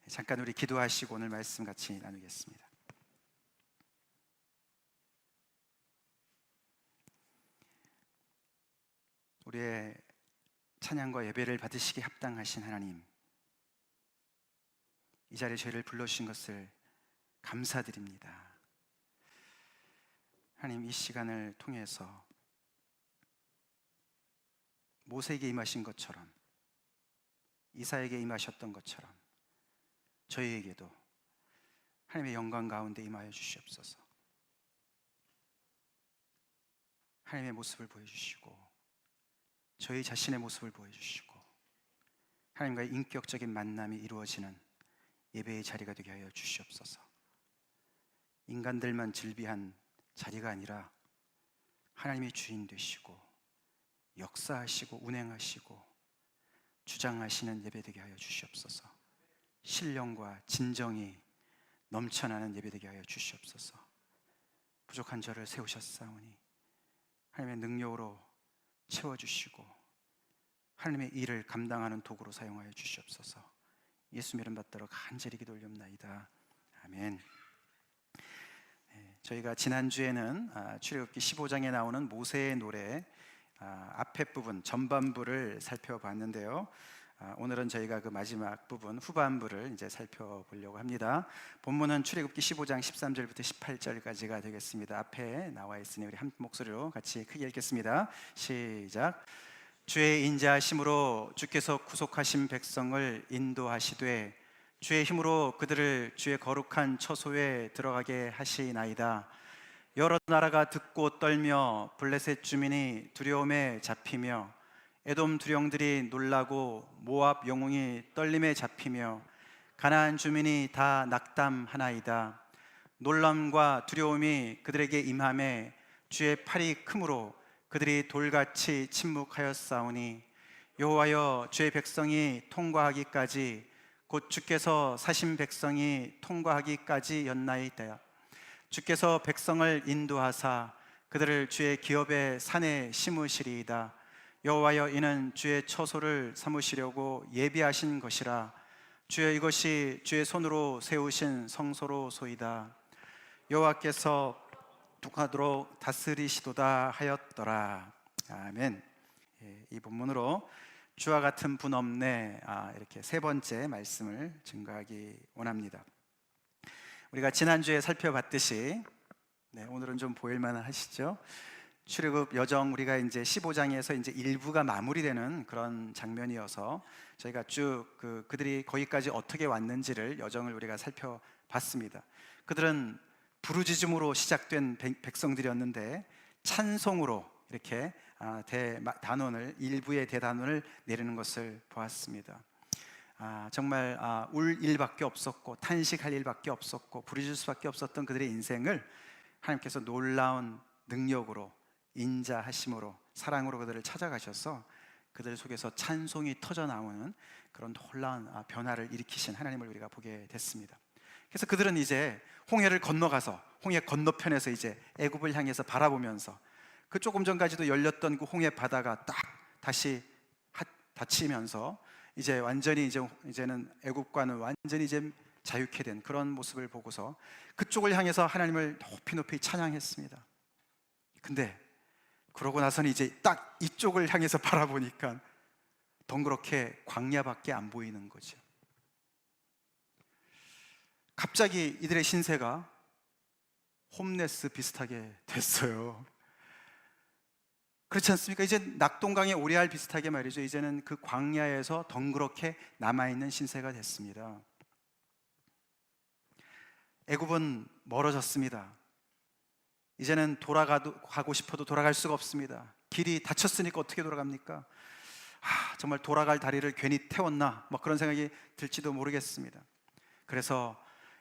잠깐 우리 기도하시고 오늘 말씀 같이 나누겠습니다. 우리의 찬양과 예배를 받으시기에 합당하신 하나님, 이 자리에 저희를 불러주신 것을 감사드립니다. 하나님, 이 시간을 통해서 모세에게 임하신 것처럼, 이사에게 임하셨던 것처럼 저희에게도 하나님의 영광 가운데 임하여 주시옵소서. 하나님의 모습을 보여주시고 저희 자신의 모습을 보여주시고 하나님과의 인격적인 만남이 이루어지는 예배의 자리가 되게 하여 주시옵소서. 인간들만 즐비한 자리가 아니라 하나님이 주인 되시고 역사하시고 운행하시고 주장하시는 예배 되게 하여 주시옵소서. 신령과 진정이 넘쳐나는 예배 되게 하여 주시옵소서. 부족한 저를 세우셨사오니 하나님의 능력으로 채워주시고 하나님의 일을 감당하는 도구로 사용하여 주시옵소서. 예수 이름 받들어 간절히 기도 올리옵나이다. 아멘. 저희가 지난주에는 출애굽기 15장에 나오는 모세의 노래 앞에 부분, 전반부를 살펴봤는데요. 오늘은 저희가 그 마지막 부분, 후반부를 이제 살펴보려고 합니다. 본문은 출애굽기 15장 13절부터 18절까지가 되겠습니다. 앞에 나와 있으니 우리 한 목소리로 같이 크게 읽겠습니다. 시작. 주의 인자하심으로 주께서 구속하신 백성을 인도하시되 주의 힘으로 그들을 주의 거룩한 처소에 들어가게 하시나이다. 여러 나라가 듣고 떨며 블레셋 주민이 두려움에 잡히며 에돔 두령들이 놀라고 모압 영웅이 떨림에 잡히며 가나안 주민이 다 낙담하나이다. 놀람과 두려움이 그들에게 임함에 주의 팔이 크므로 그들이 돌같이 침묵하였사오니 여호와여, 주의 백성이 통과하기까지 곧 주께서 사신 백성이 통과하기까지였나이다. 주께서 백성을 인도하사 그들을 주의 기업의 산에 심으시리이다. 여호와여, 이는 주의 처소를 삼으시려고 예비하신 것이라. 주여, 이것이 주의 손으로 세우신 성소로소이다. 여호와께서 tuk하도록 다스리시도다 하였더라. 아멘. 이 본문으로 주와 같은 분 없네, 이렇게 세 번째 말씀을 증거하기 원합니다. 우리가 지난주에 살펴봤듯이 오늘은 좀 보일만 하시죠? 출애굽 여정, 우리가 이제 15장에서 이제 일부가 마무리되는 그런 장면이어서 저희가 쭉 그들이 거기까지 어떻게 왔는지를, 여정을 우리가 살펴봤습니다. 그들은 부르짖음으로 시작된 백성들이었는데 찬송으로 이렇게 단원을, 일부의 대단원을 내리는 것을 보았습니다. 정말 울 일밖에 없었고 탄식할 일밖에 없었고 부르짖을 수밖에 없었던 그들의 인생을 하나님께서 놀라운 능력으로, 인자하심으로, 사랑으로 그들을 찾아가셔서 그들 속에서 찬송이 터져 나오는 그런 놀라운 변화를 일으키신 하나님을 우리가 보게 됐습니다. 그래서 그들은 이제 홍해를 건너가서 홍해 건너편에서 이제 애굽을 향해서 바라보면서 그 조금 전까지도 열렸던 그 홍해 바다가 딱 다시 닫히면서 이제 완전히 이제는 애굽과는 완전히 이제 자유케 된 그런 모습을 보고서 그쪽을 향해서 하나님을 높이 높이 찬양했습니다. 근데 그러고 나서는 이제 딱 이쪽을 향해서 바라보니까 덩그렇게 광야밖에 안 보이는 거죠. 갑자기 이들의 신세가 홈레스 비슷하게 됐어요. 그렇지 않습니까? 이제 낙동강의 오레알 비슷하게 말이죠. 이제는 그 광야에서 덩그렇게 남아있는 신세가 됐습니다. 애굽은 멀어졌습니다. 이제는 가고 싶어도 돌아갈 수가 없습니다. 길이 닫혔으니까 어떻게 돌아갑니까? 정말 돌아갈 다리를 괜히 태웠나? 그런 생각이 들지도 모르겠습니다. 그래서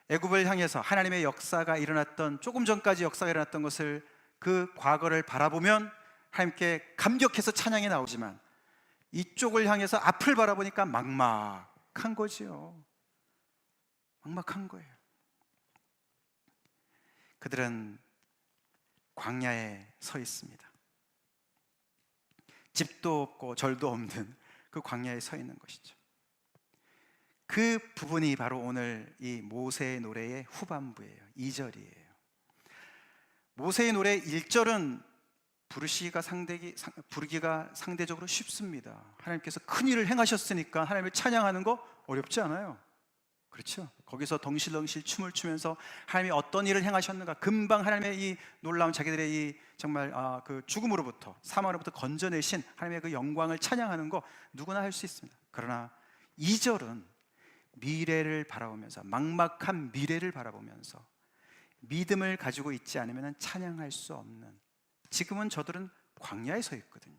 애굽을 향해서 하나님의 역사가 일어났던, 조금 전까지 역사가 일어났던 것을, 그 과거를 바라보면 하나님께 감격해서 찬양이 나오지만 이쪽을 향해서 앞을 바라보니까 막막한 거지요. 막막한 거예요. 그들은 광야에 서 있습니다. 집도 없고 절도 없는 그 광야에 서 있는 것이죠. 그 부분이 바로 오늘 이 모세의 노래의 후반부예요. 2절이에요. 모세의 노래 1절은 부르기가 상대적으로 쉽습니다. 하나님께서 큰 일을 행하셨으니까 하나님을 찬양하는 거 어렵지 않아요. 그렇죠? 거기서 덩실덩실 춤을 추면서 하나님이 어떤 일을 행하셨는가, 금방 하나님의 이 놀라운 자기들의 이 정말 그 죽음으로부터, 사망으로부터 건져내신 하나님의 그 영광을 찬양하는 거 누구나 할 수 있습니다. 그러나 2절은 미래를 바라보면서, 막막한 미래를 바라보면서 믿음을 가지고 있지 않으면 찬양할 수 없는, 지금은 저들은 광야에 서 있거든요.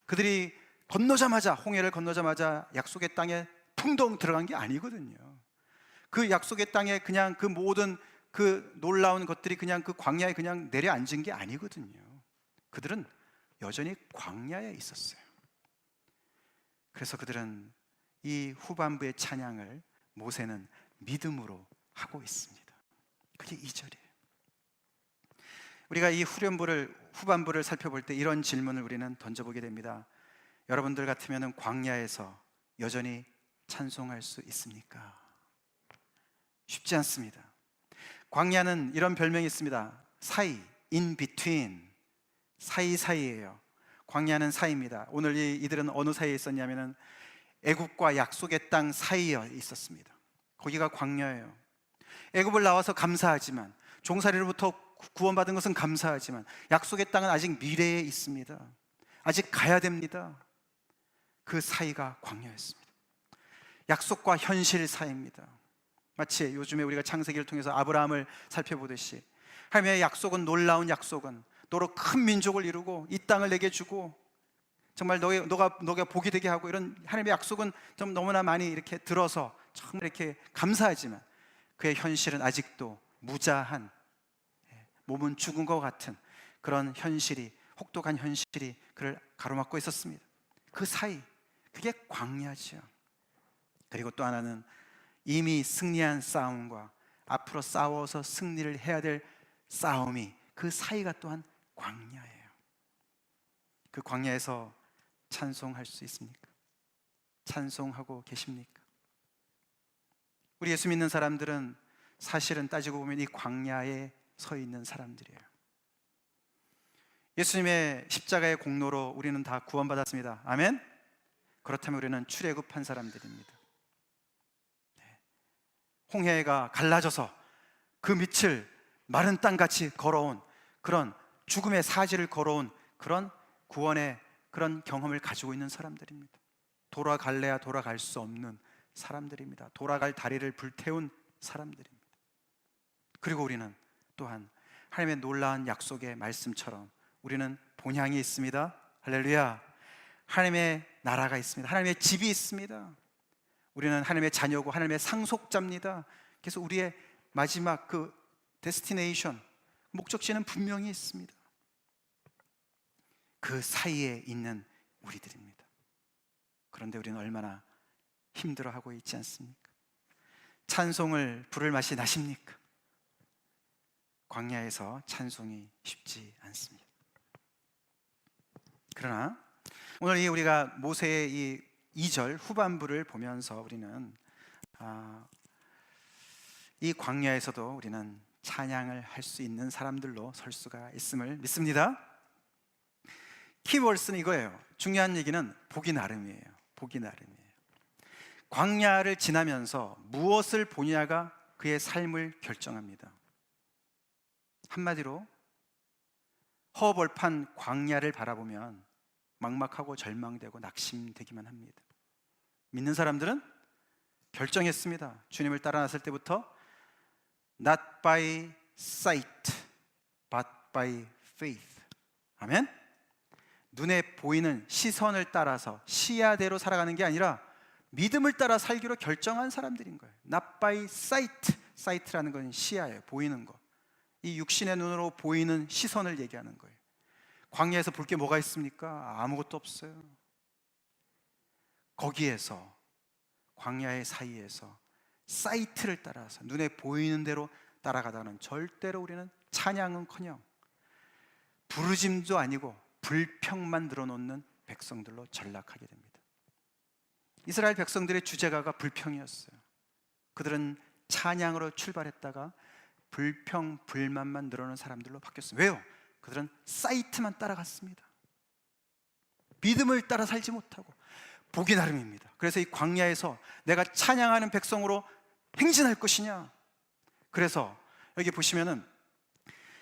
그들이 홍해를 건너자마자 약속의 땅에 풍덩 들어간 게 아니거든요. 그 약속의 땅에 그냥 그 모든 그 놀라운 것들이 그냥 그 광야에 그냥 내려앉은 게 아니거든요. 그들은 여전히 광야에 있었어요. 그래서 그들은 이 후반부의 찬양을 모세는 믿음으로 하고 있습니다. 그게 2절이에요. 우리가 이 후반부를 살펴볼 때 이런 질문을 우리는 던져보게 됩니다. 여러분들 같으면 광야에서 여전히 찬송할 수 있습니까? 쉽지 않습니다. 광야는 이런 별명이 있습니다. 사이, in between, 사이사이예요. 광야는 사이입니다. 오늘 이들은 어느 사이에 있었냐면 애굽과 약속의 땅 사이에 있었습니다. 거기가 광야예요. 애굽을 나와서 감사하지만, 종살이로부터 구원받은 것은 감사하지만 약속의 땅은 아직 미래에 있습니다. 아직 가야 됩니다. 그 사이가 광야였습니다. 약속과 현실 사이입니다. 마치 요즘에 우리가 창세기를 통해서 아브라함을 살펴보듯이 하나님의 약속은, 놀라운 약속은 너로 큰 민족을 이루고 이 땅을 내게 주고 정말 너가 복이 되게 하고, 이런 하나님의 약속은 좀 너무나 많이 이렇게 들어서 정말 이렇게 감사하지만 그의 현실은 아직도 무자한, 몸은 죽은 것 같은 그런 현실이, 혹독한 현실이 그를 가로막고 있었습니다. 그 사이, 그게 광야죠. 그리고 또 하나는 이미 승리한 싸움과 앞으로 싸워서 승리를 해야 될 싸움이, 그 사이가 또한 광야예요. 그 광야에서 찬송할 수 있습니까? 찬송하고 계십니까? 우리 예수 믿는 사람들은 사실은 따지고 보면 이 광야에 서 있는 사람들이에요. 예수님의 십자가의 공로로 우리는 다 구원받았습니다. 아멘? 그렇다면 우리는 출애굽한 사람들입니다. 홍해가 갈라져서 그 밑을 마른 땅같이 걸어온, 그런 죽음의 사지를 걸어온 그런 구원의 그런 경험을 가지고 있는 사람들입니다. 돌아갈래야 돌아갈 수 없는 사람들입니다. 돌아갈 다리를 불태운 사람들입니다. 그리고 우리는 또한 하나님의 놀라운 약속의 말씀처럼 우리는 본향이 있습니다. 할렐루야. 하나님의 나라가 있습니다. 하나님의 집이 있습니다. 우리는 하나님의 자녀고 하나님의 상속자입니다. 그래서 우리의 마지막 그 데스티네이션, 목적지는 분명히 있습니다. 그 사이에 있는 우리들입니다. 그런데 우리는 얼마나 힘들어하고 있지 않습니까? 찬송을 부를 맛이 나십니까? 광야에서 찬송이 쉽지 않습니다. 그러나 오늘 우리가 모세의 이 2절 후반부를 보면서 우리는 이 광야에서도 우리는 찬양을 할 수 있는 사람들로 설 수가 있음을 믿습니다. 키워드는 이거예요. 중요한 얘기는 보기 나름이에요. 보기 나름이에요. 광야를 지나면서 무엇을 보냐가 그의 삶을 결정합니다. 한마디로 허벌판 광야를 바라보면 막막하고 절망되고 낙심되기만 합니다. 믿는 사람들은 결정했습니다. 주님을 따라 나설 때부터 Not by sight, but by faith. 아멘? 눈에 보이는 시선을 따라서 시야대로 살아가는 게 아니라 믿음을 따라 살기로 결정한 사람들인 거예요. Not by sight. sight라는 건 시야예요. 보이는 거. 이 육신의 눈으로 보이는 시선을 얘기하는 거예요. 광야에서 볼 게 뭐가 있습니까? 아무것도 없어요. 거기에서, 광야의 사이에서 사이트를 따라서 눈에 보이는 대로 따라가다는 절대로 우리는 찬양은커녕 부르짐도 아니고 불평만 늘어놓는 백성들로 전락하게 됩니다. 이스라엘 백성들의 주제가가 불평이었어요. 그들은 찬양으로 출발했다가 불평, 불만만 늘어나는 사람들로 바뀌었어요. 왜요? 그들은 사이트만 따라갔습니다. 믿음을 따라 살지 못하고 보기 나름입니다. 그래서 이 광야에서 내가 찬양하는 백성으로 행진할 것이냐. 그래서 여기 보시면은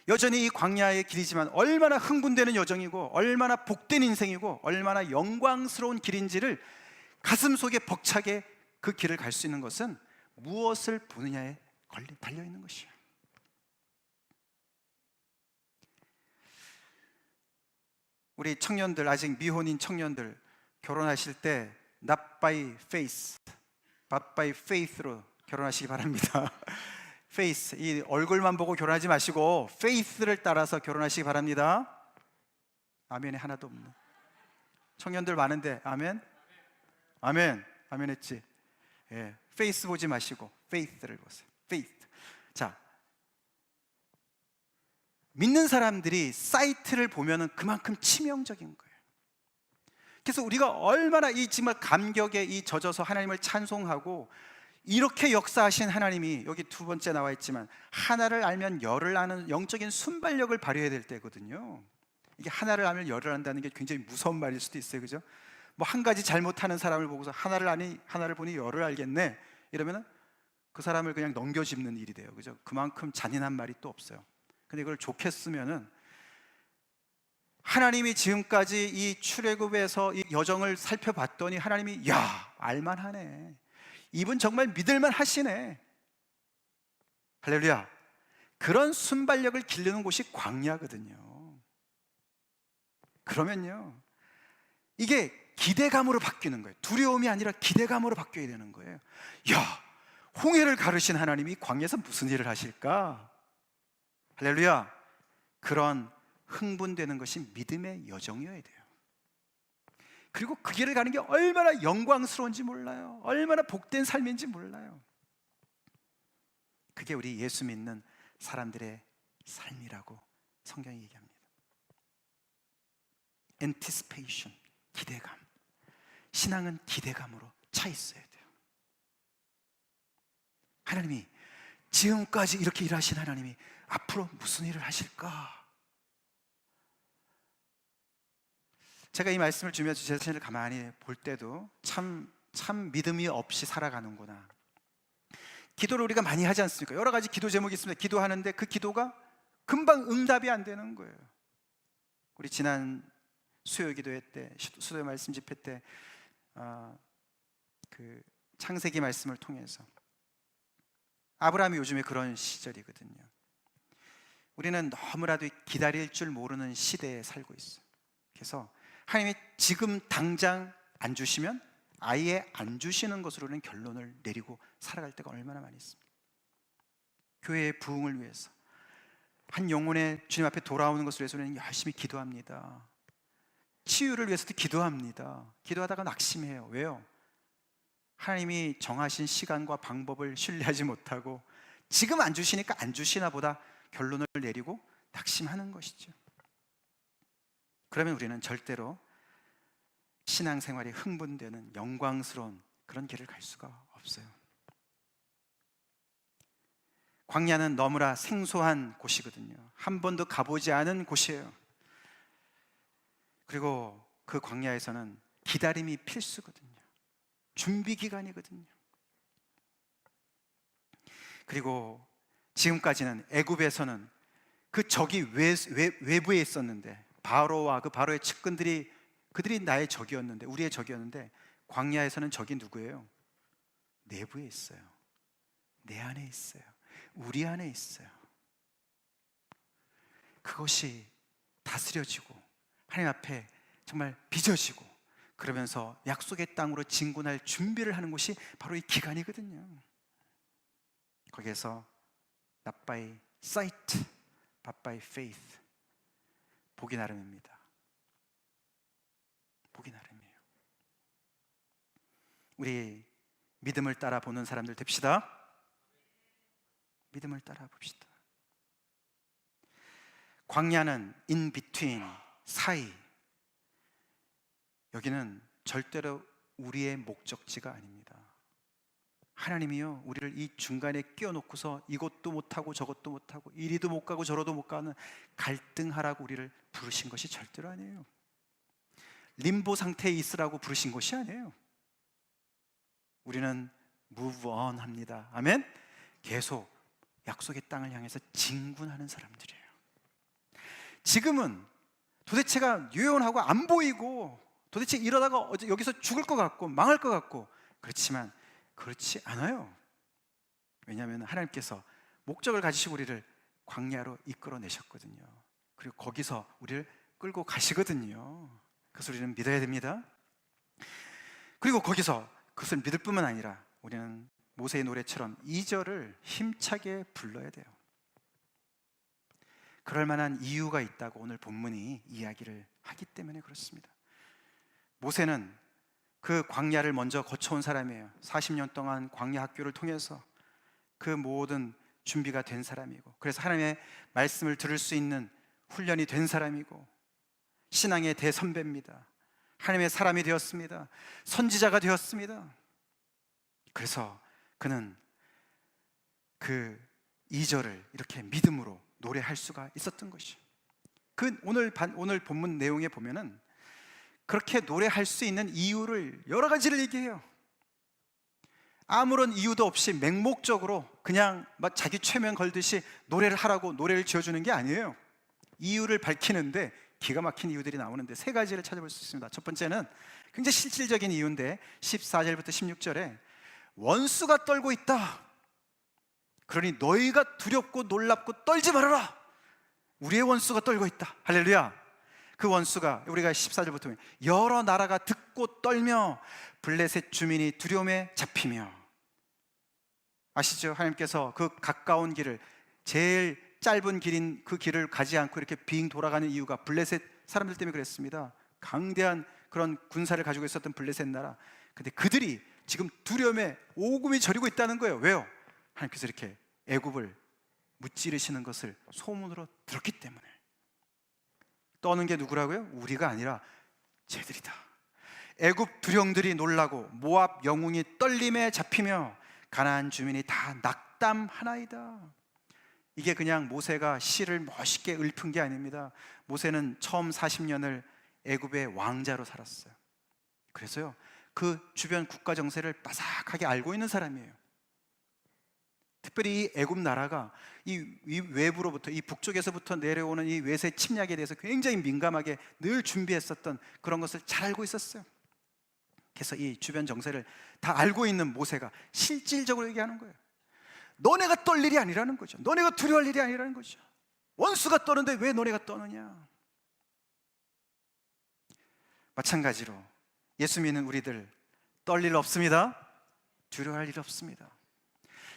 여전히 이 광야의 길이지만 얼마나 흥분되는 여정이고 얼마나 복된 인생이고 얼마나 영광스러운 길인지를 가슴속에 벅차게 그 길을 갈 수 있는 것은 무엇을 보느냐에 달려있는 것이에요. 우리 청년들, 아직 미혼인 청년들 결혼하실 때 not by faith, but by faith로 결혼하시기 바랍니다. faith, 이 얼굴만 보고 결혼하지 마시고 faith를 따라서 결혼하시기 바랍니다. 아멘이 하나도 없네. 청년들 많은데 아멘? 아멘, 아멘 했지? 예, 페이스 보지 마시고 faith를 보세요. faith. 자, 믿는 사람들이 사이트를 보면은 그만큼 치명적인 거예요. 그래서 우리가 얼마나 이 정말 감격에 이 젖어서 하나님을 찬송하고 이렇게 역사하신 하나님이 여기 두 번째 나와 있지만 하나를 알면 열을 아는 영적인 순발력을 발휘해야 될 때거든요. 이게 하나를 알면 열을 안다는 게 굉장히 무서운 말일 수도 있어요, 그죠? 뭐 한 가지 잘못하는 사람을 보고서 하나를 보니 열을 알겠네 이러면은 그 사람을 그냥 넘겨짚는 일이 돼요, 그죠? 그만큼 잔인한 말이 또 없어요. 근데 이걸 좋게 쓰면은 하나님이 지금까지 이 출애굽에서 이 여정을 살펴봤더니 하나님이 야, 알만하네. 이분 정말 믿을만 하시네. 할렐루야. 그런 순발력을 기르는 곳이 광야거든요. 그러면요, 이게 기대감으로 바뀌는 거예요. 두려움이 아니라 기대감으로 바뀌어야 되는 거예요. 야, 홍해를 가르신 하나님이 광야에서 무슨 일을 하실까? 할렐루야. 그런 흥분되는 것이 믿음의 여정이어야 돼요. 그리고 그 길을 가는 게 얼마나 영광스러운지 몰라요. 얼마나 복된 삶인지 몰라요. 그게 우리 예수 믿는 사람들의 삶이라고 성경이 얘기합니다. anticipation, 기대감. 신앙은 기대감으로 차 있어야 돼요. 하나님이 지금까지 이렇게 일하신 하나님이 앞으로 무슨 일을 하실까? 제가 이 말씀을 주면서 제 자신을 가만히 볼 때도 참 믿음이 없이 살아가는구나. 기도를 우리가 많이 하지 않습니까? 여러 가지 기도 제목이 있습니다. 기도하는데 그 기도가 금방 응답이 안 되는 거예요. 우리 지난 수요 기도회 때, 수요 말씀 집회 때 그 창세기 말씀을 통해서 아브라함이 요즘에 그런 시절이거든요. 우리는 너무나도 기다릴 줄 모르는 시대에 살고 있어요. 그래서 하나님이 지금 당장 안 주시면 아예 안 주시는 것으로는 결론을 내리고 살아갈 때가 얼마나 많이 있습니다. 교회의 부흥을 위해서, 한 영혼의 주님 앞에 돌아오는 것을 위해서는 열심히 기도합니다. 치유를 위해서도 기도합니다. 기도하다가 낙심해요. 왜요? 하나님이 정하신 시간과 방법을 신뢰하지 못하고 지금 안 주시니까 안 주시나 보다 결론을 내리고 낙심하는 것이죠. 그러면 우리는 절대로 신앙생활이 흥분되는 영광스러운 그런 길을 갈 수가 없어요. 광야는 너무나 생소한 곳이거든요. 한 번도 가보지 않은 곳이에요. 그리고 그 광야에서는 기다림이 필수거든요. 준비 기간이거든요. 그리고 지금까지는 애굽에서는 그 적이 외부에 있었는데 바로와 그 바로의 측근들이 그들이 나의 적이었는데, 우리의 적이었는데, 광야에서는 적이 누구예요? 내부에 있어요. 내 안에 있어요. 우리 안에 있어요. 그것이 다스려지고 하나님 앞에 정말 빚어지고 그러면서 약속의 땅으로 진군할 준비를 하는 곳이 바로 이 기간이거든요. 거기에서 not by sight, but by faith. 보기 나름입니다. 보기 나름이에요. 우리 믿음을 따라 보는 사람들 됩시다. 믿음을 따라 봅시다. 광야는 in between, 사이. 여기는 절대로 우리의 목적지가 아닙니다. 하나님이요, 우리를 이 중간에 끼워놓고서 이것도 못하고 저것도 못하고 이리도 못 가고 저러도 못 가는 갈등하라고 우리를 부르신 것이 절대로 아니에요. 림보 상태에 있으라고 부르신 것이 아니에요. 우리는 move on 합니다. 아멘? 계속 약속의 땅을 향해서 진군하는 사람들이에요. 지금은 도대체가 유연하고 안 보이고 도대체 이러다가 여기서 죽을 것 같고 망할 것 같고, 그렇지만 그렇지 않아요. 왜냐하면 하나님께서 목적을 가지시고 우리를 광야로 이끌어내셨거든요. 그리고 거기서 우리를 끌고 가시거든요. 그래서 우리는 믿어야 됩니다. 그리고 거기서 그것을 믿을 뿐만 아니라 우리는 모세의 노래처럼 2절을 힘차게 불러야 돼요. 그럴 만한 이유가 있다고 오늘 본문이 이야기를 하기 때문에 그렇습니다. 모세는 그 광야를 먼저 거쳐온 사람이에요. 40년 동안 광야 학교를 통해서 그 모든 준비가 된 사람이고, 그래서 하나님의 말씀을 들을 수 있는 훈련이 된 사람이고, 신앙의 대선배입니다. 하나님의 사람이 되었습니다. 선지자가 되었습니다. 그래서 그는 그 2절을 이렇게 믿음으로 노래할 수가 있었던 것이죠. 그 오늘 본문 내용에 보면은 그렇게 노래할 수 있는 이유를 여러 가지를 얘기해요. 아무런 이유도 없이 맹목적으로 그냥 막 자기 최면 걸듯이 노래를 하라고 노래를 지어주는 게 아니에요. 이유를 밝히는데 기가 막힌 이유들이 나오는데 세 가지를 찾아볼 수 있습니다. 첫 번째는 굉장히 실질적인 이유인데 14절부터 16절에 원수가 떨고 있다. 그러니 너희가 두렵고 놀랍고 떨지 말아라. 우리의 원수가 떨고 있다. 할렐루야. 그 원수가 우리가 14절부터 보면 여러 나라가 듣고 떨며 블레셋 주민이 두려움에 잡히며. 아시죠? 하나님께서 그 가까운 길을, 제일 짧은 길인 그 길을 가지 않고 이렇게 빙 돌아가는 이유가 블레셋 사람들 때문에 그랬습니다. 강대한 그런 군사를 가지고 있었던 블레셋 나라. 근데 그들이 지금 두려움에 오금이 저리고 있다는 거예요. 왜요? 하나님께서 이렇게 애굽을 무찌르시는 것을 소문으로 들었기 때문에. 떠는 게 누구라고요? 우리가 아니라 쟤들이다. 애굽 두령들이 놀라고 모압 영웅이 떨림에 잡히며 가나안 주민이 다 낙담하나이다. 이게 그냥 모세가 시를 멋있게 읊은 게 아닙니다. 모세는 처음 40년을 애굽의 왕자로 살았어요. 그래서요, 그 주변 국가 정세를 빠삭하게 알고 있는 사람이에요. 특별히 이 애굽 나라가 이 외부로부터, 이 북쪽에서부터 내려오는 이 외세 침략에 대해서 굉장히 민감하게 늘 준비했었던 그런 것을 잘 알고 있었어요. 그래서 이 주변 정세를 다 알고 있는 모세가 실질적으로 얘기하는 거예요. 너네가 떨 일이 아니라는 거죠. 너네가 두려워할 일이 아니라는 거죠. 원수가 떠는데 왜 너네가 떠느냐. 마찬가지로 예수 믿는 우리들 떨 일 없습니다. 두려워할 일 없습니다.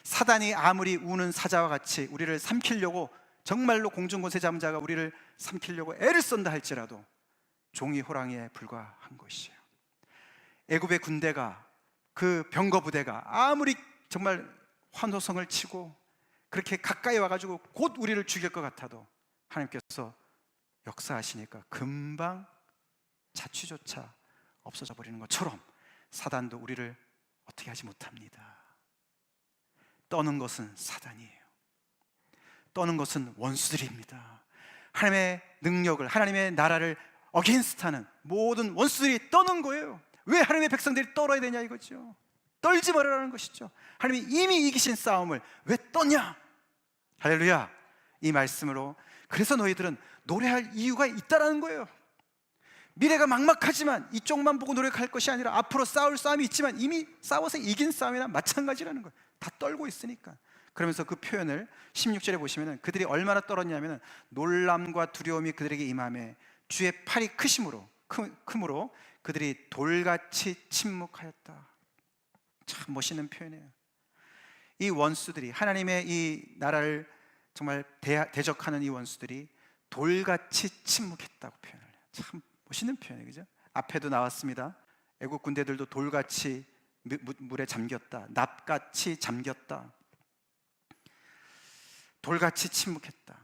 사단이 아무리 우는 사자와 같이 우리를 삼키려고, 정말로 공중권세 잠자가 우리를 삼키려고 애를 쏜다 할지라도 종이 호랑이에 불과한 것이에요. 애굽의 군대가, 그 병거 부대가 아무리 정말 환호성을 치고 그렇게 가까이 와가지고 곧 우리를 죽일 것 같아도 하나님께서 역사하시니까 금방 자취조차 없어져 버리는 것처럼 사단도 우리를 어떻게 하지 못합니다. 떠는 것은 사단이에요. 떠는 것은 원수들입니다. 하나님의 능력을, 하나님의 나라를 어게인스트하는 모든 원수들이 떠는 거예요. 왜 하나님의 백성들이 떨어야 되냐 이거죠. 떨지 말아라는 것이죠. 하나님이 이미 이기신 싸움을 왜 떠냐. 할렐루야. 이 말씀으로 그래서 너희들은 노래할 이유가 있다라는 거예요. 미래가 막막하지만 이쪽만 보고 노력할 것이 아니라 앞으로 싸울 싸움이 있지만 이미 싸워서 이긴 싸움이나 마찬가지라는 거예요. 다 떨고 있으니까. 그러면서 그 표현을 16절에 보시면 그들이 얼마나 떨었냐면 놀람과 두려움이 그들에게 임하매 주의 팔이 크심으로 그들이 돌같이 침묵하였다. 참 멋있는 표현이에요. 이 원수들이, 하나님의 이 나라를 정말 대적하는 이 원수들이 돌같이 침묵했다고 표현을 해요. 참 멋있는 표현이에요. 그죠? 앞에도 나왔습니다. 애국 군대들도 돌같이 물에 잠겼다. 납같이 잠겼다. 돌같이 침묵했다.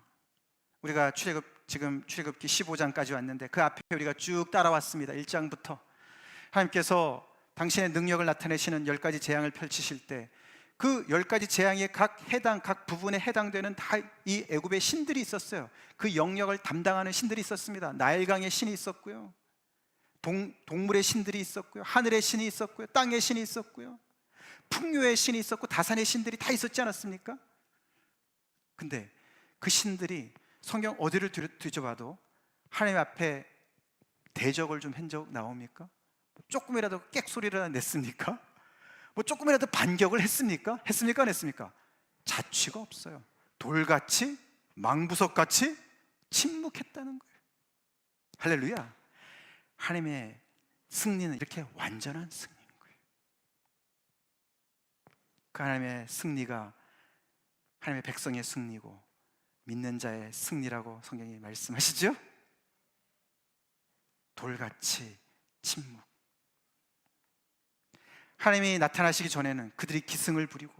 우리가 지금 출애굽기 15장까지 왔는데 그 앞에 우리가 쭉 따라왔습니다. 1장부터 하나님께서 당신의 능력을 나타내시는 10가지 재앙을 펼치실 때 그 10가지 재앙의 각 부분에 해당되는 다 이 애굽의 신들이 있었어요. 그 영역을 담당하는 신들이 있었습니다. 나일강의 신이 있었고요, 동물의 신들이 있었고요, 하늘의 신이 있었고요, 땅의 신이 있었고요, 풍요의 신이 있었고, 다산의 신들이 다 있었지 않았습니까? 근데 그 신들이 성경 어디를 뒤져봐도 하나님 앞에 대적을 좀 한 적 나옵니까? 조금이라도 객소리를 냈습니까? 뭐 조금이라도 반격을 했습니까? 했습니까? 안 했습니까? 자취가 없어요. 돌같이, 망부석같이 침묵했다는 거예요. 할렐루야. 하나님의 승리는 이렇게 완전한 승리인 거예요. 그 하나님의 승리가 하나님의 백성의 승리고 믿는 자의 승리라고 성경이 말씀하시죠? 돌같이 침묵. 하나님이 나타나시기 전에는 그들이 기승을 부리고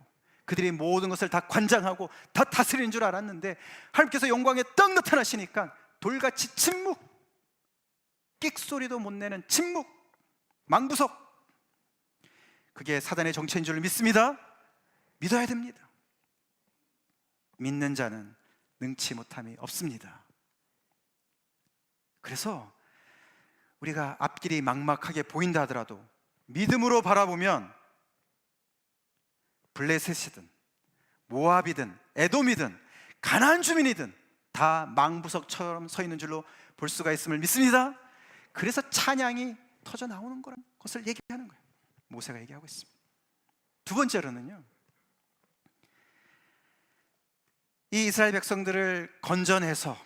그들이 모든 것을 다 관장하고 다 다스리는 줄 알았는데, 하나님께서 영광에 떡 나타나시니까 돌같이 침묵, 끽소리도 못 내는 침묵, 망부석. 그게 사단의 정체인 줄 믿습니다. 믿어야 됩니다. 믿는 자는 능치 못함이 없습니다. 그래서 우리가 앞길이 막막하게 보인다 하더라도 믿음으로 바라보면 블레셋이든 모압이든 에돔이든 가나안 주민이든 다 망부석처럼 서 있는 줄로 볼 수가 있음을 믿습니다. 그래서 찬양이 터져 나오는 거라는 것을 얘기하는 거예요. 모세가 얘기하고 있습니다. 두 번째로는요, 이 이스라엘 백성들을 건져내서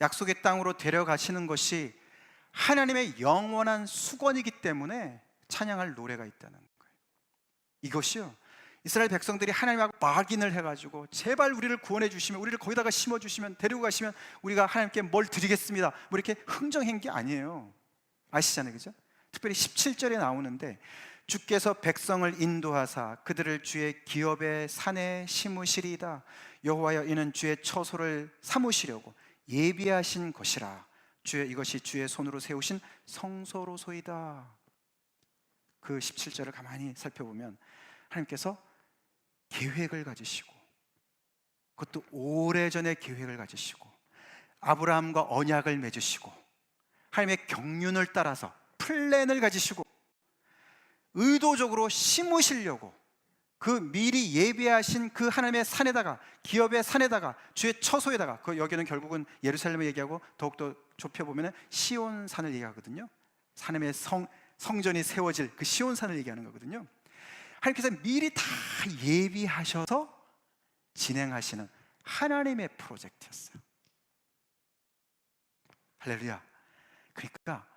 약속의 땅으로 데려가시는 것이 하나님의 영원한 수건이기 때문에 찬양할 노래가 있다는 거예요. 이것이요, 이스라엘 백성들이 하나님하고 막인을 해가지고 제발 우리를 구원해 주시면, 우리를 거기다가 심어주시면, 데리고 가시면 우리가 하나님께 뭘 드리겠습니다, 뭐 이렇게 흥정한 게 아니에요. 아시잖아요, 그죠? 특별히 17절에 나오는데, 주께서 백성을 인도하사 그들을 주의 기업의 산에 심으시리이다. 여호와여, 이는 주의 처소를 삼으시려고 예비하신 것이라. 이것이 주의 손으로 세우신 성소로소이다. 그 17절을 가만히 살펴보면 하나님께서 계획을 가지시고, 그것도 오래전에 계획을 가지시고 아브라함과 언약을 맺으시고 하나님의 경륜을 따라서 플랜을 가지시고 의도적으로 심으시려고 그 미리 예비하신 그 하나님의 산에다가, 기업의 산에다가, 주의 처소에다가, 그 여기는 결국은 예루살렘을 얘기하고 더욱더 좁혀보면 시온산을 얘기하거든요. 하나님의 성전이 세워질 그 시온산을 얘기하는 거거든요. 하나님께서 미리 다 예비하셔서 진행하시는 하나님의 프로젝트였어요. 할렐루야. 그러니까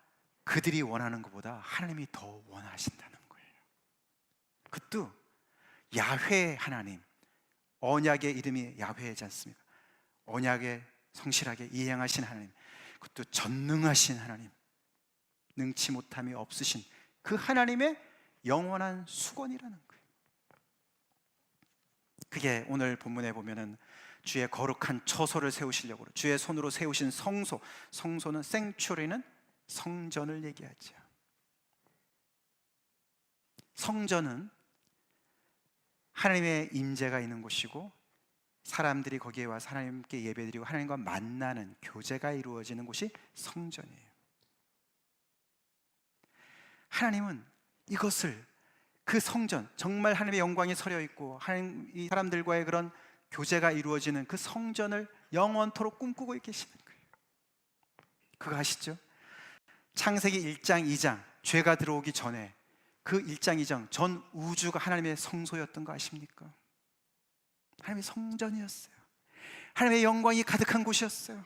그들이 원하는 것보다 하나님이 더 원하신다는 거예요. 그것도 야훼 하나님, 언약의 이름이 야훼이지 않습니까? 언약에 성실하게 이행하신 하나님, 그것도 전능하신 하나님, 능치 못함이 없으신 그 하나님의 영원한 수건이라는 거예요. 그게 오늘 본문에 보면은 주의 거룩한 처소를 세우시려고 주의 손으로 세우신 성소, 성소는 생츄리는 성전을 얘기하죠. 성전은 하나님의 임재가 있는 곳이고 사람들이 거기에 와서 하나님께 예배드리고 하나님과 만나는 교제가 이루어지는 곳이 성전이에요. 하나님은 이것을, 그 성전, 정말 하나님의 영광이 서려 있고 하나님, 이 사람들과의 그런 교제가 이루어지는 그 성전을 영원토록 꿈꾸고 계시는 거예요. 그거 아시죠? 창세기 1장 2장 죄가 들어오기 전에 그 1장 2장 전 우주가 하나님의 성소였던 거 아십니까? 하나님의 성전이었어요. 하나님의 영광이 가득한 곳이었어요.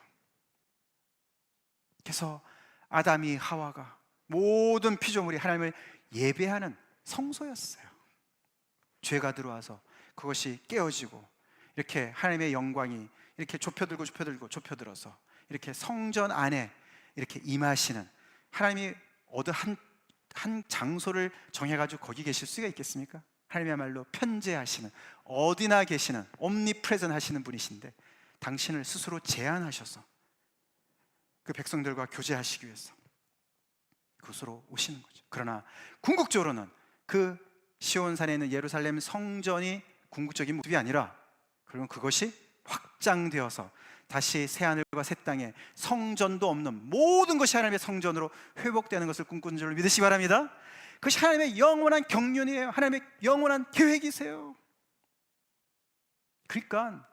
그래서 아담이 하와가 모든 피조물이 하나님을 예배하는 성소였어요. 죄가 들어와서 그것이 깨어지고 이렇게 하나님의 영광이 이렇게 좁혀들어서 이렇게 성전 안에 이렇게 임하시는, 하나님이 어느 한 장소를 정해가지고 거기 계실 수가 있겠습니까? 하나님이야말로 편재하시는, 어디나 계시는 옴니프레젠 하시는 분이신데 당신을 스스로 제한하셔서 그 백성들과 교제하시기 위해서 그곳으로 오시는 거죠. 그러나 궁극적으로는 그 시온산에 있는 예루살렘 성전이 궁극적인 모습이 아니라, 그러면 그것이 확장되어서 다시 새하늘과 새 땅에 성전도 없는 모든 것이 하나님의 성전으로 회복되는 것을 꿈꾸는 줄로 믿으시기 바랍니다. 그것이 하나님의 영원한 경륜이에요. 하나님의 영원한 계획이세요. 그러니까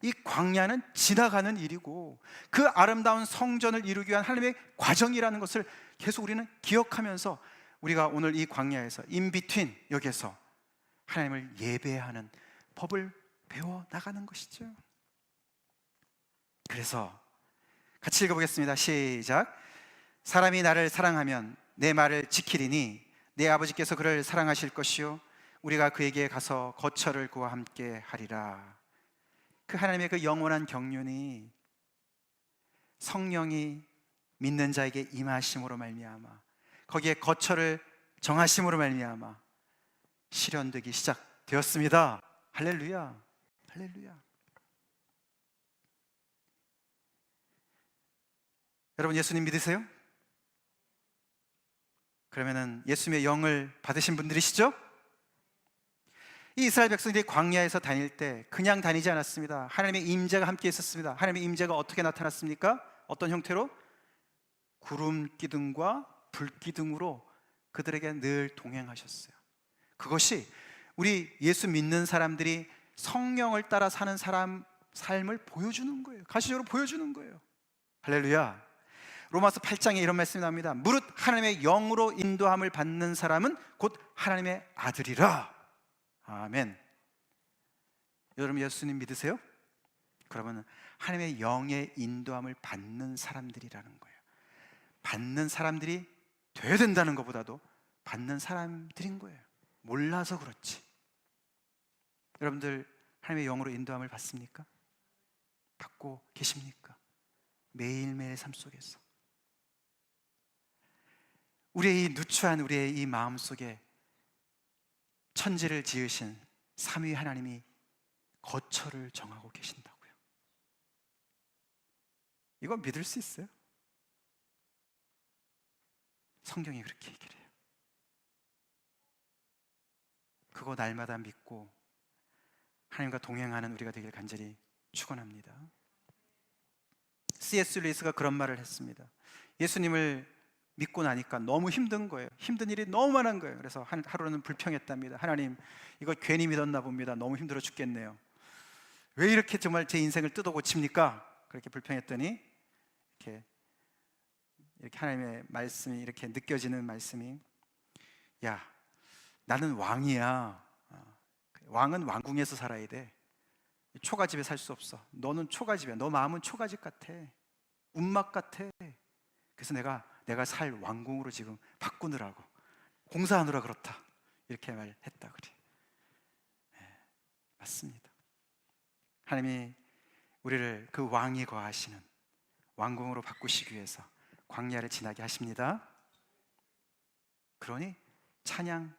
이 광야는 지나가는 일이고 그 아름다운 성전을 이루기 위한 하나님의 과정이라는 것을 계속 우리는 기억하면서 우리가 오늘 이 광야에서 인비트윈, 여기에서 하나님을 예배하는 법을 배워 나가는 것이죠. 그래서 같이 읽어보겠습니다. 시작. 사람이 나를 사랑하면 내 말을 지키리니 내 아버지께서 그를 사랑하실 것이요 우리가 그에게 가서 거처를 그와 함께 하리라. 그 하나님의 그 영원한 경륜이 성령이 믿는 자에게 임하심으로 말미암아, 거기에 거처를 정하심으로 말미암아 실현되기 시작되었습니다. 할렐루야, 할렐루야. 여러분, 예수님 믿으세요? 그러면은 예수님의 영을 받으신 분들이시죠? 이 이스라엘 백성들이 광야에서 다닐 때 그냥 다니지 않았습니다. 하나님의 임재가 함께 있었습니다. 하나님의 임재가 어떻게 나타났습니까? 어떤 형태로? 구름 기둥과 불 기둥으로 그들에게 늘 동행하셨어요. 그것이 우리 예수 믿는 사람들이 성령을 따라 사는 사람 삶을 보여주는 거예요. 가시적으로 보여주는 거예요. 할렐루야. 로마서 8장에 이런 말씀이 나옵니다. 무릇 하나님의 영으로 인도함을 받는 사람은 곧 하나님의 아들이라. 아멘. 여러분, 예수님 믿으세요? 그러면 하나님의 영의 인도함을 받는 사람들이라는 거예요. 받는 사람들이 돼야 된다는 것보다도 받는 사람들인 거예요. 몰라서 그렇지. 여러분들 하나님의 영으로 인도함을 받습니까? 받고 계십니까? 매일매일 삶 속에서 우리의 이 누추한 우리의 이 마음 속에 천지를 지으신 삼위 하나님이 거처를 정하고 계신다고요. 이거 믿을 수 있어요? 성경이 그렇게 얘기를 해요. 그거 날마다 믿고 하나님과 동행하는 우리가 되길 간절히 축원합니다. C.S. 루이스가 그런 말을 했습니다. 예수님을 믿고 나니까 너무 힘든 거예요. 힘든 일이 너무 많은 거예요. 그래서 하루는 불평했답니다. 하나님, 이거 괜히 믿었나 봅니다. 너무 힘들어 죽겠네요. 왜 이렇게 정말 제 인생을 뜯어 고칩니까? 그렇게 불평했더니 이렇게 하나님의 말씀이 이렇게 느껴지는 말씀이, 야, 나는 왕이야. 왕은 왕궁에서 살아야 돼. 초가집에 살 수 없어. 너는 초가집이야. 너 마음은 초가집 같아. 운막 같아. 그래서 내가 살 왕궁으로 지금 바꾸느라고 공사하느라 그렇다. 이렇게 말했다 그래. 네, 맞습니다. 하나님이 우리를 그 왕이 거하시는 왕궁으로 바꾸시기 위해서 광야를 지나게 하십니다. 그러니 찬양할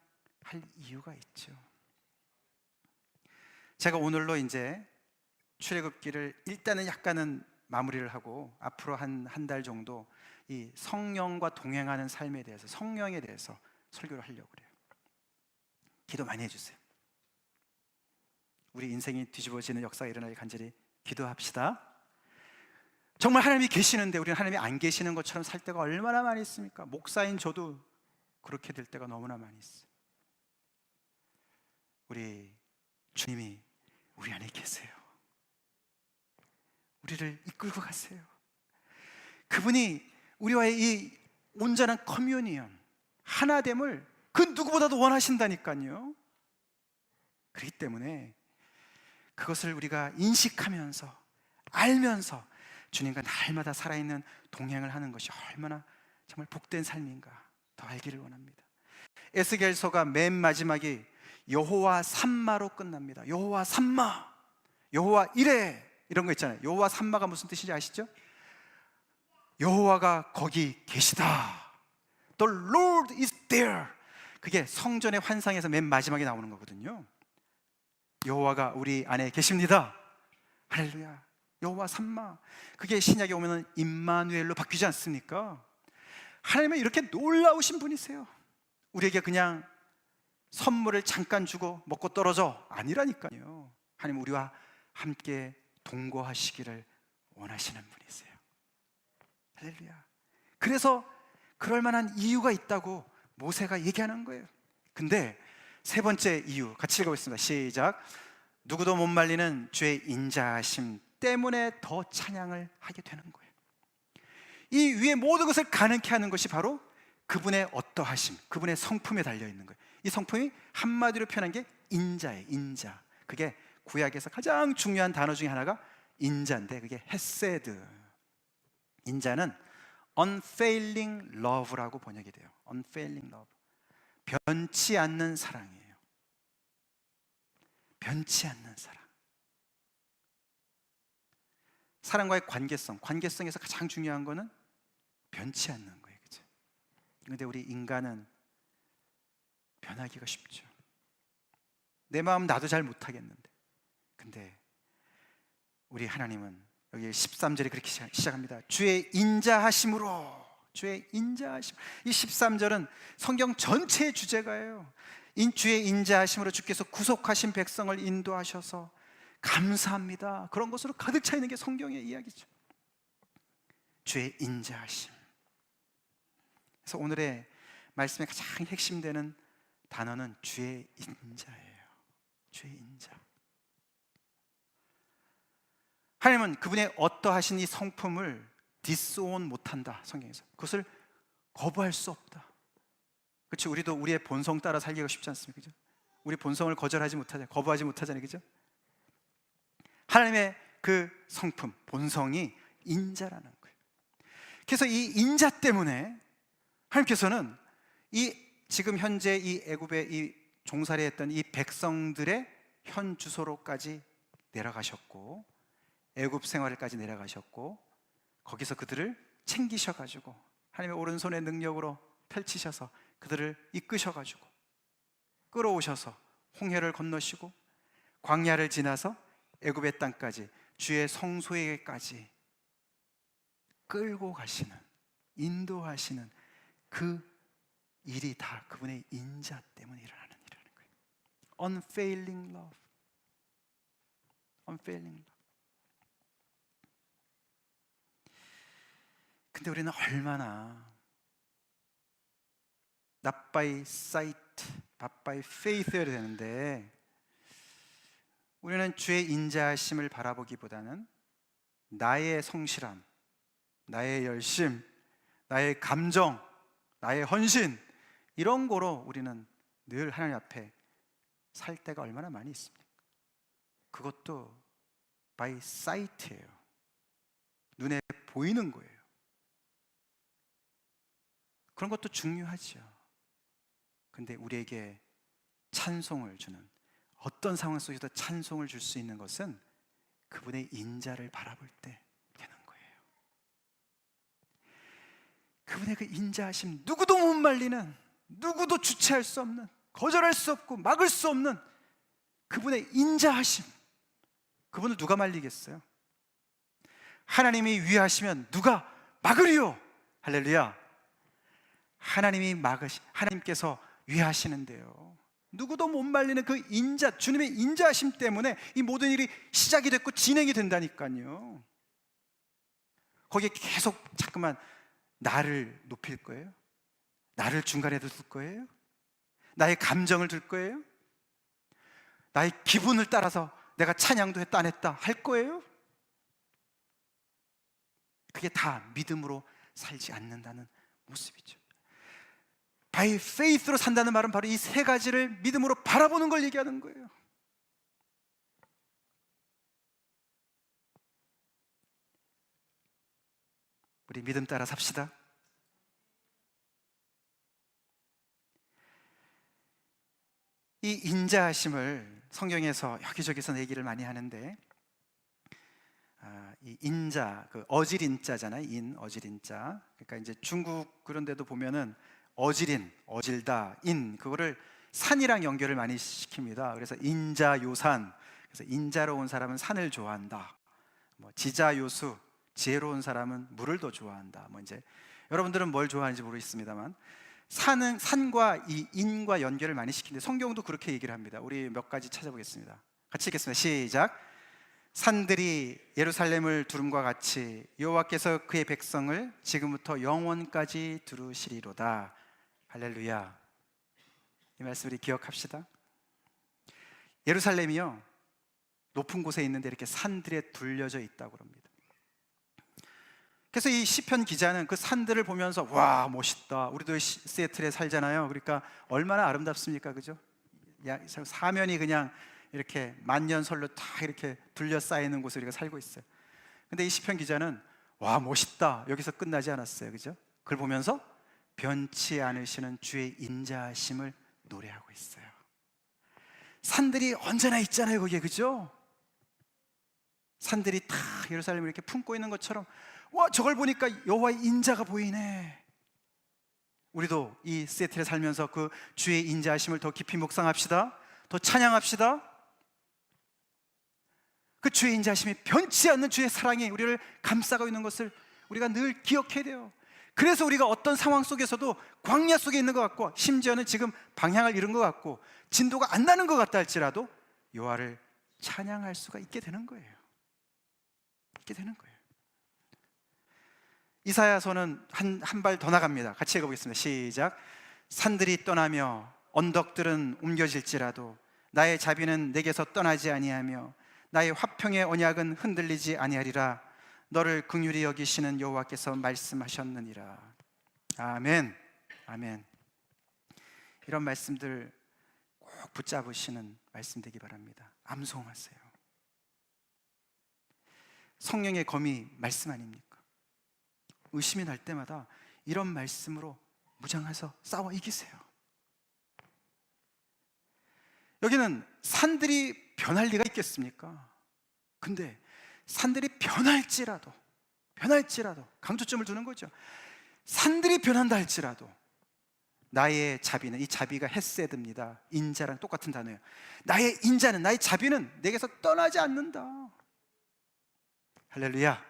이유가 있죠. 제가 오늘로 이제 출애굽기를 일단은 약간은 마무리를 하고 앞으로 한 달 정도 이 성령과 동행하는 삶에 대해서, 성령에 대해서 설교를 하려고 그래요. 기도 많이 해주세요. 우리 인생이 뒤집어지는 역사가 일어나길 간절히 기도합시다. 정말 하나님이 계시는데 우리는 하나님이 안 계시는 것처럼 살 때가 얼마나 많이 있습니까? 목사인 저도 그렇게 될 때가 너무나 많이 있어요. 우리 주님이 우리 안에 계세요. 우리를 이끌고 가세요. 그분이 우리와의 이 온전한 커뮤니언, 하나됨을 그 누구보다도 원하신다니까요. 그렇기 때문에 그것을 우리가 인식하면서 알면서 주님과 날마다 살아있는 동행을 하는 것이 얼마나 정말 복된 삶인가 더 알기를 원합니다. 에스겔서가 맨 마지막이 여호와 삼마로 끝납니다. 여호와 삼마, 여호와 이레, 이런 거 있잖아요. 여호와 삼마가 무슨 뜻인지 아시죠? 여호와가 거기 계시다. The Lord is there. 그게 성전의 환상에서 맨 마지막에 나오는 거거든요. 여호와가 우리 안에 계십니다. 할렐루야. 여호와 삼마. 그게 신약에 오면은 임마누엘로 바뀌지 않습니까? 하나님은 이렇게 놀라우신 분이세요. 우리에게 그냥 선물을 잠깐 주고 먹고 떨어져 아니라니까요. 하나님 우리와 함께 동거하시기를 원하시는 분이세요. 할렐루야. 그래서 그럴 만한 이유가 있다고 모세가 얘기하는 거예요. 근데 세 번째 이유 같이 읽어보겠습니다. 시작. 누구도 못 말리는 주의 인자하심 때문에 더 찬양을 하게 되는 거예요. 이 위에 모든 것을 가능케 하는 것이 바로 그분의 어떠하심, 그분의 성품에 달려있는 거예요. 이 성품이 한마디로 표현한 게 인자예요. 인자. 그게 구약에서 가장 중요한 단어 중에 하나가 인자인데 그게 헤세드. 인자는 unfailing love라고 번역이 돼요. unfailing love. 변치 않는 사랑이에요. 변치 않는 사랑. 사랑과의 관계성에서 가장 중요한 거는 변치 않는 거예요. 그죠? 근데 우리 인간은 변하기가 쉽죠. 내 마음 나도 잘 못하겠는데. 근데 우리 하나님은 여기 13절에 그렇게 시작합니다. 주의 인자하심으로. 주의 인자하심. 이 13절은 성경 전체의 주제가예요. 주의 인자하심으로 주께서 구속하신 백성을 인도하셔서 감사합니다. 그런 것으로 가득 차 있는 게 성경의 이야기죠. 주의 인자하심. 그래서 오늘의 말씀의 가장 핵심되는 단어는 주의 인자예요. 주의 인자. 하나님은 그분의 어떠하신 이 성품을 디스온 못한다. 성경에서 그것을 거부할 수 없다. 그렇죠? 우리도 우리의 본성 따라 살기가 쉽지 않습니까? 그죠? 우리 본성을 거절하지 못하잖아요. 거부하지 못하잖아요. 그죠? 하나님의 그 성품, 본성이 인자라는 거예요. 그래서 이 인자 때문에 하나님께서는 이 지금 현재 이 애굽에 이 종살이 했던 이 백성들의 현 주소로까지 내려가셨고 애굽 생활까지 내려가셨고 거기서 그들을 챙기셔가지고 하나님의 오른손의 능력으로 펼치셔서 그들을 이끄셔가지고 끌어오셔서 홍해를 건너시고 광야를 지나서 애굽의 땅까지 주의 성소에게까지 끌고 가시는, 인도하시는 그 일이 다 그분의 인자 때문에 일어나는 일이라는 거예요. Unfailing love. Unfailing love. 근데 우리는 얼마나 not by sight, but by faith여야 되는데 우리는 주의 인자하심을 바라보기보다는 나의 성실함, 나의 열심, 나의 감정, 나의 헌신 이런 거로 우리는 늘 하나님 앞에 살 때가 얼마나 많이 있습니까? 그것도 by sight예요. 눈에 보이는 거예요. 그런 것도 중요하죠. 근데 우리에게 찬송을 주는, 어떤 상황 속에서도 찬송을 줄 수 있는 것은 그분의 인자를 바라볼 때 되는 거예요. 그분의 그 인자하심, 누구도 못 말리는, 누구도 주체할 수 없는, 거절할 수 없고 막을 수 없는 그분의 인자하심, 그분을 누가 말리겠어요? 하나님이 위하시면 누가 막으리요? 할렐루야. 하나님께서 위하시는데요, 누구도 못 말리는 그 인자, 주님의 인자하심 때문에 이 모든 일이 시작이 됐고 진행이 된다니까요. 거기에 계속 자꾸만 나를 높일 거예요? 나를 중간에 둘 거예요? 나의 감정을 둘 거예요? 나의 기분을 따라서 내가 찬양도 했다 안 했다 할 거예요? 그게 다 믿음으로 살지 않는다는 모습이죠. By faith로 산다는 말은 바로 이 세 가지를 믿음으로 바라보는 걸 얘기하는 거예요. 우리 믿음 따라 삽시다. 이 인자하심을 성경에서 여기저기서 얘기를 많이 하는데, 이 인자, 그 어질인자잖아요. 어질인자. 그러니까 이제 중국 그런 데도 보면은 어질인, 어질다, 그거를 산이랑 연결을 많이 시킵니다. 그래서 인자요산. 그래서 인자로운 사람은 산을 좋아한다. 뭐 지자요수, 지혜로운 사람은 물을 더 좋아한다. 뭐 이제 여러분들은 뭘 좋아하는지 모르겠습니다만 산과 이 인과 연결을 많이 시키는데 성경도 그렇게 얘기를 합니다. 우리 몇 가지 찾아보겠습니다. 같이 읽겠습니다. 시작. 산들이 예루살렘을 두름과 같이 여호와께서 그의 백성을 지금부터 영원까지 두르시리로다. 할렐루야. 이 말씀을 기억합시다. 예루살렘이요, 높은 곳에 있는데 이렇게 산들에 둘려져 있다고 합니다. 그래서 이 시편 기자는 그 산들을 보면서 와, 멋있다. 우리도 시애틀에 살잖아요. 그러니까 얼마나 아름답습니까, 그죠? 사면이 그냥 이렇게 만년설로 다 이렇게 둘러싸이는 곳에 우리가 살고 있어요. 근데 이 시편 기자는 와, 멋있다, 여기서 끝나지 않았어요, 그죠? 그걸 보면서 변치 않으시는 주의 인자하심을 노래하고 있어요. 산들이 언제나 있잖아요, 거기에, 그죠? 산들이 다 예루살렘을 이렇게 품고 있는 것처럼, 와, 저걸 보니까 여호와의 인자가 보이네. 우리도 이 시애틀에 살면서 그 주의 인자하심을 더 깊이 묵상합시다. 더 찬양합시다. 그 주의 인자하심이, 변치 않는 주의 사랑이 우리를 감싸고 있는 것을 우리가 늘 기억해야 돼요. 그래서 우리가 어떤 상황 속에서도 광야 속에 있는 것 같고, 심지어는 지금 방향을 잃은 것 같고 진도가 안 나는 것 같다 할지라도 여호와를 찬양할 수가 있게 되는 거예요. 있게 되는 거예요. 이사야서는 한 발 더 나갑니다. 같이 읽어보겠습니다. 시작. 산들이 떠나며 언덕들은 옮겨질지라도 나의 자비는 내게서 떠나지 아니하며 나의 화평의 언약은 흔들리지 아니하리라. 너를 긍휼히 여기시는 여호와께서 말씀하셨느니라. 아멘. 아멘. 이런 말씀들 꼭 붙잡으시는 말씀 되기 바랍니다. 암송하세요. 성령의 검이 말씀 아닙니까? 의심이 날 때마다 이런 말씀으로 무장해서 싸워 이기세요. 여기는 산들이 변할 리가 있겠습니까? 근데 산들이 변할지라도 강조점을 두는 거죠. 산들이 변한다 할지라도 나의 자비는, 이 자비가 헤세드입니다. 인자랑 똑같은 단어예요. 나의 인자는, 나의 자비는 내게서 떠나지 않는다. 할렐루야.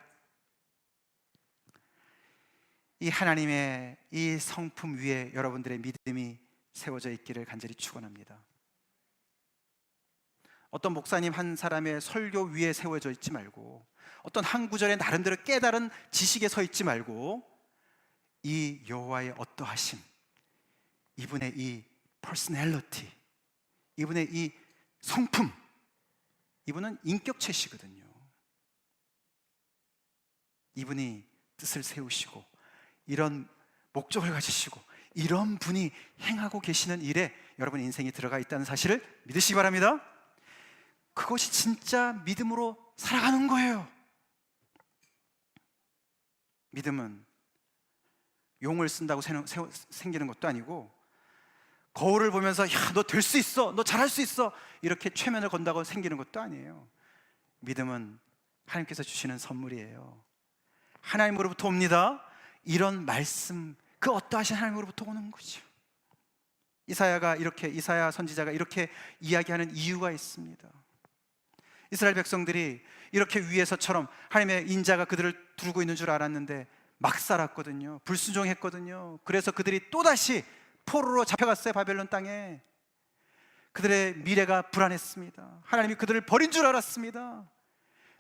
이 하나님의 이 성품 위에 여러분들의 믿음이 세워져 있기를 간절히 축원합니다. 어떤 목사님 한 사람의 설교 위에 세워져 있지 말고, 어떤 한 구절에 나름대로 깨달은 지식에 서 있지 말고, 이 여호와의 어떠하심, 이분의 이 퍼스널리티, 이분의 이 성품, 이분은 인격체시거든요. 이분이 뜻을 세우시고 이런 목적을 가지시고 이런 분이 행하고 계시는 일에 여러분 인생이 들어가 있다는 사실을 믿으시기 바랍니다. 그것이 진짜 믿음으로 살아가는 거예요. 믿음은 용을 쓴다고 생기는 것도 아니고, 거울을 보면서 야, 너 될 수 있어, 너 잘할 수 있어, 이렇게 최면을 건다고 생기는 것도 아니에요. 믿음은 하나님께서 주시는 선물이에요. 하나님으로부터 옵니다. 이런 말씀, 그 어떠하신 하나님으로부터 오는 거죠. 이사야 선지자가 이렇게 이야기하는 이유가 있습니다. 이스라엘 백성들이 이렇게 위에서처럼 하나님의 인자가 그들을 두르고 있는 줄 알았는데 막 살았거든요. 불순종했거든요. 그래서 그들이 또다시 포로로 잡혀갔어요. 바벨론 땅에. 그들의 미래가 불안했습니다. 하나님이 그들을 버린 줄 알았습니다.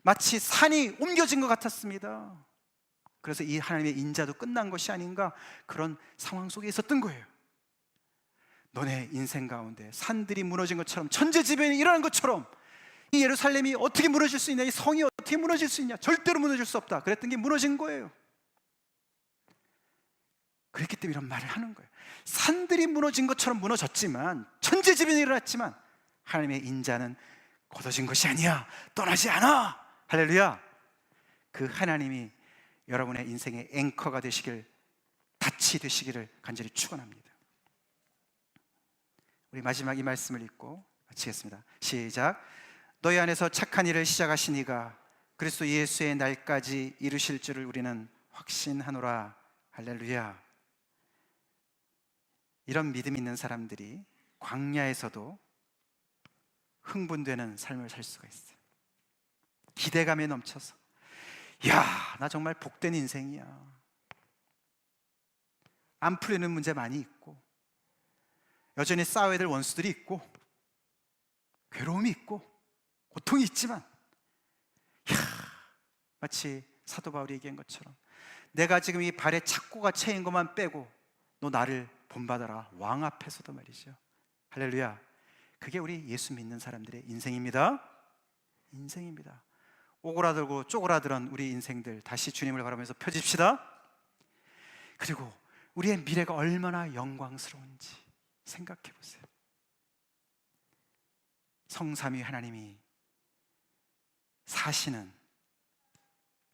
마치 산이 옮겨진 것 같았습니다. 그래서 이 하나님의 인자도 끝난 것이 아닌가, 그런 상황 속에 있었던 거예요. 너네 인생 가운데 산들이 무너진 것처럼, 천재지변이 일어난 것처럼 이 예루살렘이 어떻게 무너질 수 있냐, 이 성이 어떻게 무너질 수 있냐, 절대로 무너질 수 없다. 그랬던 게 무너진 거예요. 그랬기 때문에 이런 말을 하는 거예요. 산들이 무너진 것처럼 무너졌지만, 천재지변이 일어났지만 하나님의 인자는 걷어진 것이 아니야, 떠나지 않아. 할렐루야. 그 하나님이 여러분의 인생의 앵커가 되시길, 닻이 되시기를 간절히 축원합니다. 우리 마지막 이 말씀을 읽고 마치겠습니다. 시작. 너희 안에서 착한 일을 시작하신 이가 그리스도 예수의 날까지 이루실 줄을 우리는 확신하노라. 할렐루야. 이런 믿음 있는 사람들이 광야에서도 흥분되는 삶을 살 수가 있어요. 기대감에 넘쳐서, 야, 나 정말 복된 인생이야. 안 풀리는 문제 많이 있고, 여전히 싸워야 될 원수들이 있고, 괴로움이 있고, 고통이 있지만, 마치 사도 바울이 얘기한 것처럼 내가 지금 이 발에 착고가 채인 것만 빼고 너 나를 본받아라. 왕 앞에서도 말이죠. 할렐루야. 그게 우리 예수 믿는 사람들의 인생입니다. 인생입니다. 오그라들고 쪼그라들은 우리 인생들 다시 주님을 바라보면서 펴집시다. 그리고 우리의 미래가 얼마나 영광스러운지 생각해 보세요. 성삼위 하나님이 사시는,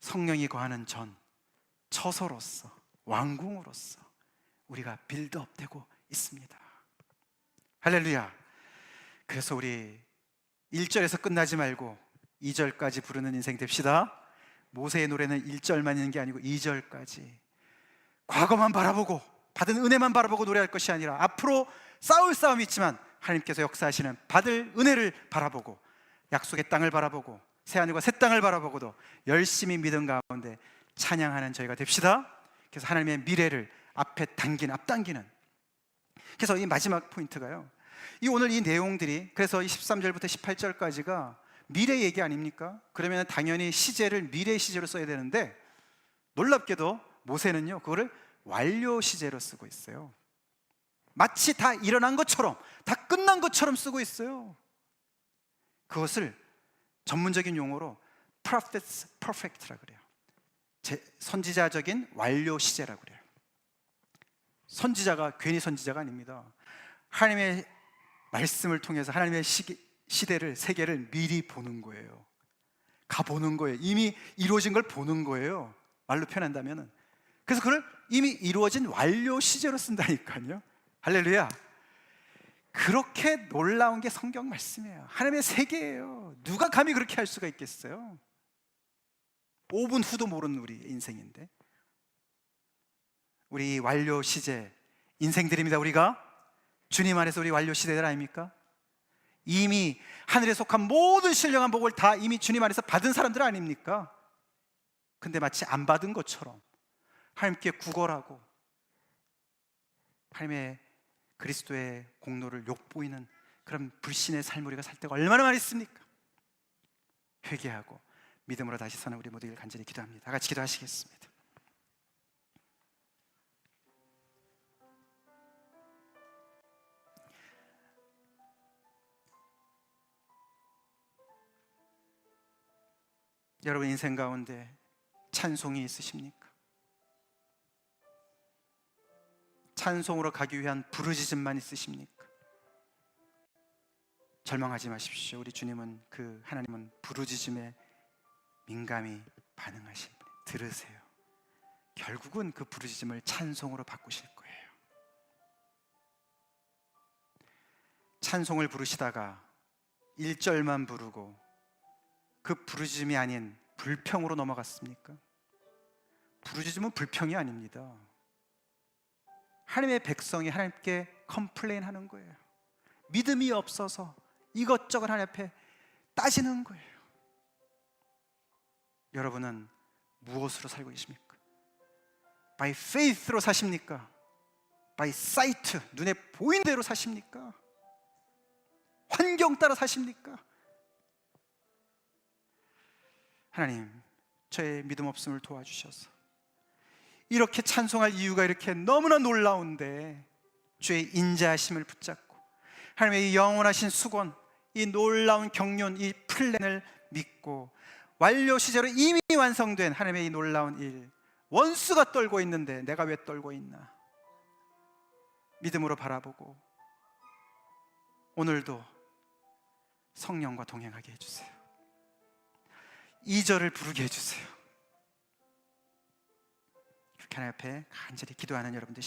성령이 거하는 처소로서, 왕궁으로서 우리가 빌드업되고 있습니다. 할렐루야. 그래서 우리 1절에서 끝나지 말고 2절까지 부르는 인생 됩시다. 모세의 노래는 1절만 있는 게 아니고 2절까지 과거만 바라보고 받은 은혜만 바라보고 노래할 것이 아니라 앞으로 싸울 싸움이 있지만 하나님께서 역사하시는 받을 은혜를 바라보고 약속의 땅을 바라보고 새하늘과 새 땅을 바라보고도 열심히 믿음 가운데 찬양하는 저희가 됩시다. 그래서 하나님의 미래를 앞당기는. 그래서 이 마지막 포인트가요, 이 오늘 이 내용들이, 그래서 이 13절부터 18절까지가 미래 얘기 아닙니까? 그러면 당연히 시제를 미래 시제로 써야 되는데 놀랍게도 모세는요 그거를 완료 시제로 쓰고 있어요. 마치 다 일어난 것처럼, 다 끝난 것처럼 쓰고 있어요. 그것을 전문적인 용어로 Prophet's Perfect라고 그래요. 선지자적인 완료 시제라고 그래요. 선지자가 괜히 선지자가 아닙니다. 하나님의 말씀을 통해서 하나님의 시대를, 세계를 미리 보는 거예요. 가보는 거예요. 이미 이루어진 걸 보는 거예요. 말로 표현한다면은. 그래서 그걸 이미 이루어진 완료 시제로 쓴다니까요. 할렐루야. 그렇게 놀라운 게 성경 말씀이에요. 하나님의 세계예요. 누가 감히 그렇게 할 수가 있겠어요? 5분 후도 모르는 우리 인생인데, 우리 완료 시제 인생들입니다. 우리가 주님 안에서 우리 완료 시대들 아닙니까? 이미 하늘에 속한 모든 신령한 복을 다 이미 주님 안에서 받은 사람들 아닙니까? 근데 마치 안 받은 것처럼 하나님께 구걸하고 하나님의 그리스도의 공로를 욕보이는 그런 불신의 삶을 우리가 살 때가 얼마나 많이 있습니까? 회개하고 믿음으로 다시 서는 우리 모두를 간절히 기도합니다. 다 같이 기도하시겠습니다. 여러분 인생 가운데 찬송이 있으십니까? 찬송으로 가기 위한 부르짖음만 있으십니까? 절망하지 마십시오. 우리 주님은, 하나님은 부르짖음에 민감히 반응하신 분. 들으세요. 결국은 그 부르짖음을 찬송으로 바꾸실 거예요. 찬송을 부르시다가 1절만 부르고 그 부르짖음이 아닌 불평으로 넘어갔습니까? 부르짖음은 불평이 아닙니다. 하나님의 백성이 하나님께 컴플레인 하는 거예요. 믿음이 없어서 이것저것 하나님 앞에 따지는 거예요. 여러분은 무엇으로 살고 계십니까? By faith로 사십니까? By sight, 눈에 보이는 대로 사십니까? 환경 따라 사십니까? 하나님, 저의 믿음 없음을 도와주셔서 이렇게 찬송할 이유가 이렇게 너무나 놀라운데 주의 인자하심을 붙잡고 하나님의 이 영원하신 수건, 이 놀라운 경륜, 이 플랜을 믿고 완료 시제로 이미 완성된 하나님의 이 놀라운 일, 원수가 떨고 있는데 내가 왜 떨고 있나? 믿음으로 바라보고 오늘도 성령과 동행하게 해주세요. 2절을 부르게 해주세요. 그렇게 하나님 앞에 간절히 기도하는 여러분들